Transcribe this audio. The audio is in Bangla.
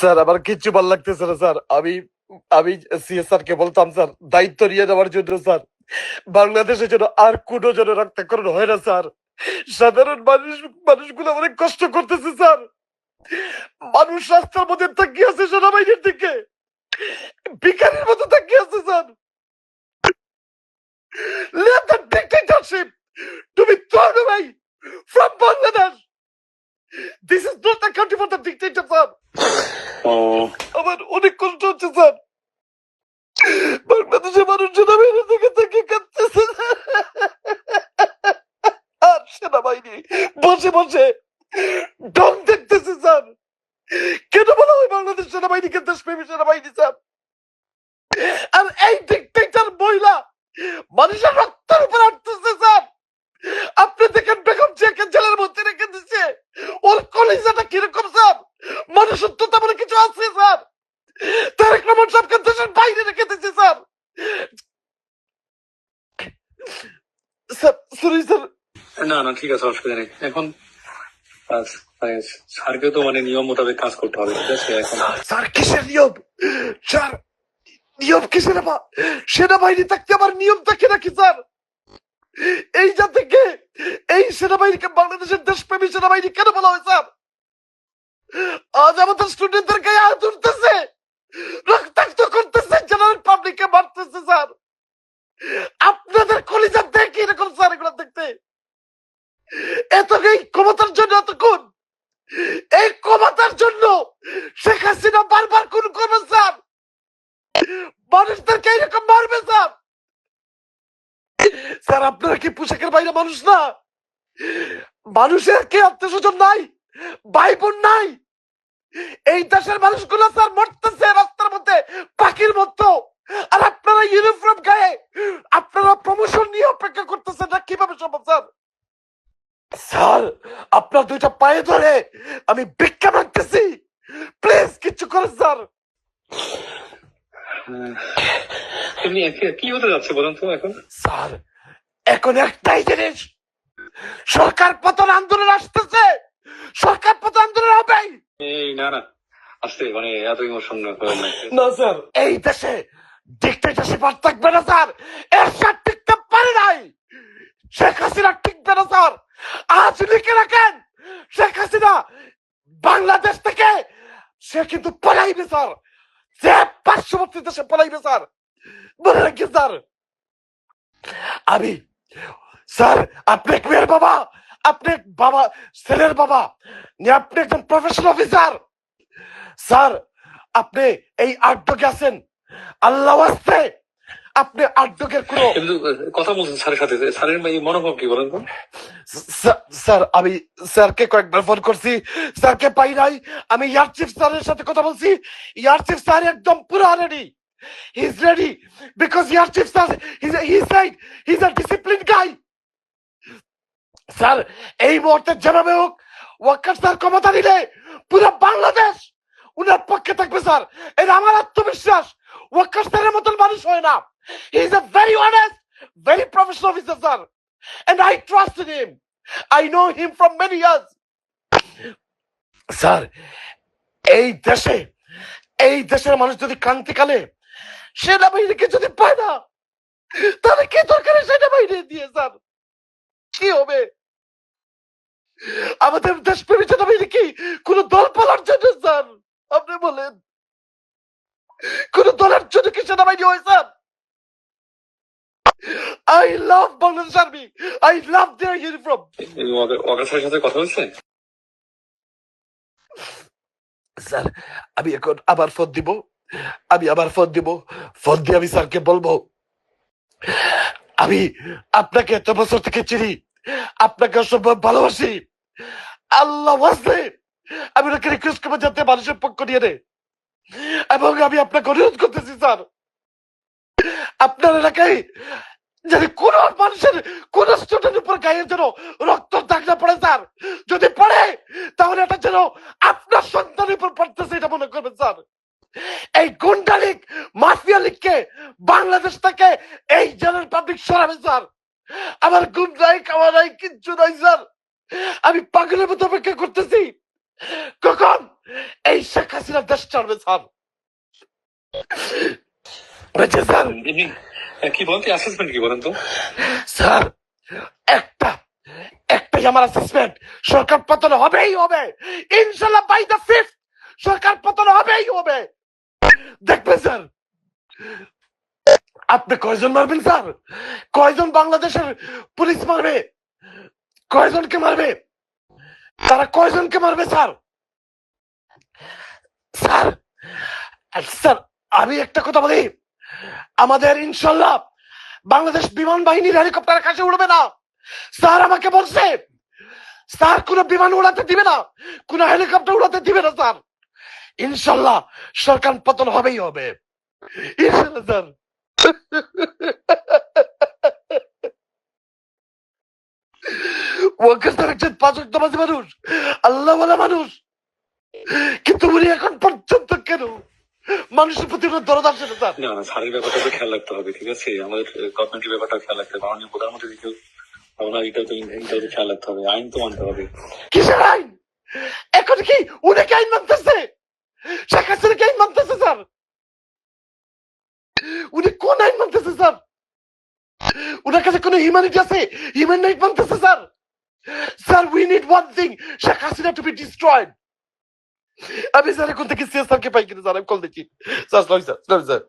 স্যার আমার কিচ্ছু ভালো লাগতেছে না স্যার। আমি আমি সিএসআর কে বলতাম স্যার দায়িত্ব নিয়ে নেওয়ার জন্য স্যার, বাংলাদেশের জন্য আর কোনো যেন রক্তকরণ হয় না স্যার। সাধারণ মানুষগুলো অনেক কষ্ট করতেছে স্যার। মানুষ রাস্তার মধ্যে তাকিয়ে আছে সেনাবাহিনীর দিকে, ভিখারির মতো তাকিয়ে আছে sir. Let the dictatorship to be thrown away from Bangladesh. This is not the country for the dictator sir. আমার অনেক কষ্ট হচ্ছে স্যার। বাংলাদেশের মানুষ সেনাবাহিনীর দিকে তাকিয়ে কাঁদতেছে আর সেনাবাহিনী বসে বসে ঢং দেখতেছে স্যার। কেন বলা হয় বাংলাদেশ সেনাবাহিনীকে দেশপ্রেমী সেনাবাহিনী স্যার? আর এই ডিক্টেটর মহিলা মানুষের রক্তের উপর আটতেছে স্যার। আপনি দেখেন বেগম জিয়াকে জেলের মধ্যে রেখে দিচ্ছে, ওর কলিজাটা কিরকম স্যার? মানুষত্বতা বলে কিছু আছে স্যার? তারেক রহমান সাহেবকে দেশের বাইরে রেখে দিচ্ছে স্যার। Sir sorry sir. না না ঠিক আছে, অসুবিধা নেই। এখন স্যারকে তো নিয়ম মোতাবেক কাজ করতে হবে, ঠিক আছে? এখন স্যার কিসের নিয়ম স্যার? নিয়ম কিসের? সেনাবাহিনী থাকতে আবার নিয়ম থাকে নাকি স্যার? এই জাতিকে, এই সেনাবাহিনীকে বাংলাদেশের দেশপ্রেমী সেনাবাহিনী কেন বলা হয় স্যার? আজ আমাদের স্টুডেন্টদের গায়ে হাত উঠতেছে, রক্তাক্ত করতেছে, জেনারেল পাবলিককে মারতেছে স্যার। আপনাদের কলিজা দেখি এরকম স্যার এগুলো দেখতে। এত এই ক্ষমতার জন্য এতক্ষণ, এই ক্ষমতার জন্য শেখ হাসিনা বারবার খুন করবে স্যার, মানুষদেরকে এরকম মারবে স্যার। স্যার আপনারা কি পোশাকের বাইরে মানুষ না? মানুষের কি আত্মীয় স্বজন নাই, ভাই বোন নাই? এই দেশের মানুষগুলো স্যার মরতেছে রাস্তার মধ্যে পাখির মতো, আর আপনারা ইউনিফর্ম গায়ে আপনারা প্রমোশন নিয়ে অপেক্ষা করতেছেন না? কিভাবে সম্ভব স্যার? স্যার আপনার দুইটা পায়ে ধরে আমি ভিক্ষা মাগতেছি, প্লিজ কিছু করেন স্যার। এমনি কি হতে যাচ্ছে বলুন তো এখন? স্যার এখন একটাই জিনিস, সরকার পতন আন্দোলন আসতেছে, সরকার পতন আন্দোলন হবেই। এই না না আসতে এত ইমোশন না স্যার, এই দেশে ডিক্টেটরশিপ আর থাকবে না স্যার। এরশাদ টিকতে পারে নাই, শেখ হাসিনা টিকবে না স্যার। আজ লিখে রাখেন, শেখ হাসিনা বাংলাদেশ থেকে সে কিন্তু পলাইবে স্যার, সে পার্শ্ববর্তী দেশে পলাইবে স্যার, মনে রাখি স্যার। আমি স্যার, আপনি এক মেয়ের বাবা, আপনি বাবা ছেলের বাবা, আপনি একজন প্রফেশনাল অফিসার স্যার। আপনি এই আটডকে আছেন, আল্লাহ আসতে আপনি আটডকের কোনো কথা বলছেন স্যারের সাথে, স্যারের মনোভাব কি বলেন তো? স্যার আমি স্যারকে কয়েকবার ফোন করছি, স্যারকে পাই নাই। আমি এয়ার চিফ স্যারের সাথে কথা বলছি, এয়ার চিফ স্যার একদম পুরো ready, he is ready, because air chief sir he side he is a discipline guy. Sir এই মুহূর্তে যেভাবে হোক ওয়াকার স্যার ক্ষমতা নিলে পুরো বাংলাদেশ উনার পক্ষে থাকবে স্যার, এটা আমার আত্মবিশ্বাস। ওয়াকার স্যারের মতন মানুষ হয় না, he is a very honest, very professional officer sir, and I trusted him. I know him from many years. Sir এই দেশের মানুষ যদি ক্রান্তিকালে সেনাবাহিনীকে যদি পায় না, তাহলে কি দরকার সেনাবাহিনী দিয়ে স্যার? কি হবে? আমাদের দেশপ্রেমী সেনাবাহিনী কি কোন দল পালার জন্য স্যার? আপনি বলেন, কোন দলের জন্য কি সেনাবাহিনী হয় sir? I love Bangladesh Army. I love their uniform. Waker স্যারের সাথে কথা হচ্ছে? স্যার আমি এখন আবার ফোন দিব, ফোন দিয়ে আমি স্যারকে বলবো আমি আপনাকে এত বছর থেকে চিনি, আপনাকে অসম্ভব ভালোবাসি, আল্লাহ ওয়াস্তে আমি ওনাকে রিকোয়েস্ট করবো যাতে মানুষের পক্ষ নিয়ে নেয়, এবং আমি আপনাকে অনুরোধ করতেছি স্যার, আপনার এলাকায় যদি কোন মানুষের কোন স্টুডেন্ট উপর গায়ে যেন রক্ত দাগ না পড়ে স্যার, যদি পড়ে তাহলে এটা যেন আপনার সন্তানের উপর পড়তেছে এটা মনে করবেন স্যার। এই গুন্ডা লীগ, মাফিয়া লীগকে বাংলাদেশ থেকে এই জেনারেল পাবলিক সরাবে স্যার। আমার গুম নাই, খাওয়া নাই, কিচ্ছু নাই স্যার। আমি পাগলের মতো অপেক্ষা করতেছি কখন এই শেখ হাসিনা দেশ ছাড়বে স্যার? বুঝছে স্যার? এমনি কি বলেন তো, অ্যাসেসমেন্ট কি বলেন তো? স্যার একটাই আমার অ্যাসেসমেন্ট, সরকার পতন হবেই হবে ইনশাল্লাহ। বাই দ্য 5th সরকার পতন হবেই হবে। দেখবেন স্যার, আপনি কয়জন মারবেন স্যার? কয়জন বাংলাদেশের পুলিশ মারবে? কয়জনকে মারবে? তারা কয়জনকে মারবে স্যার? স্যার স্যার আমি একটা কথা বলি, আমাদের ইনশাল্লাহ বাংলাদেশ বিমান বাহিনীর হেলিকপ্টার কাছে উড়বে না। স্যার আমাকে বলছে স্যার কোন বিমান উড়াতে দিবে না, কোন হেলিকপ্টার উড়াতে দিবে না স্যার। ইনশাল্লাহ সরকার পতন হবেই হবে ইনশাল্লাহ স্যার। ওয়াকার স্যার একজন 5 ওয়াক্ত নামাজি মানুষ, আল্লাহওয়ালা মানুষ, কিন্তু উনি এখন পর্যন্ত কেন মানুষের প্রতি ওনার দরদ আসে না স্যার? না না, স্যারের ব্যাপারটা তো খেয়াল রাখতে হবে, ঠিক আছে? আমাদের গভর্নমেন্টের ব্যাপারটা খেয়াল রাখতে হবে, মাননীয় প্রধানমন্ত্রী দিকেও ওনার এটাও তো খেয়াল রাখতে হবে, আইন তো মানতে হবে। কিসের আইন? এখন কি উনি কি আইন মানতেছে? শেখ হাসিনা কি আইন মানতেছে স্যার? উনি কোন আইন মানতেছে স্যার? ওনার কাছে কোনো হিউম্যানিটি আছে? হিউম্যান রাইট মানতেছে sir? Sir we need one thing, Sheikh Hasina to be destroyed. আমি স্যার এখন থেকে সিএস স্যারকে পাই কিনা স্যার, আমি কল দেখি sir. Sorry sir, sorry sir.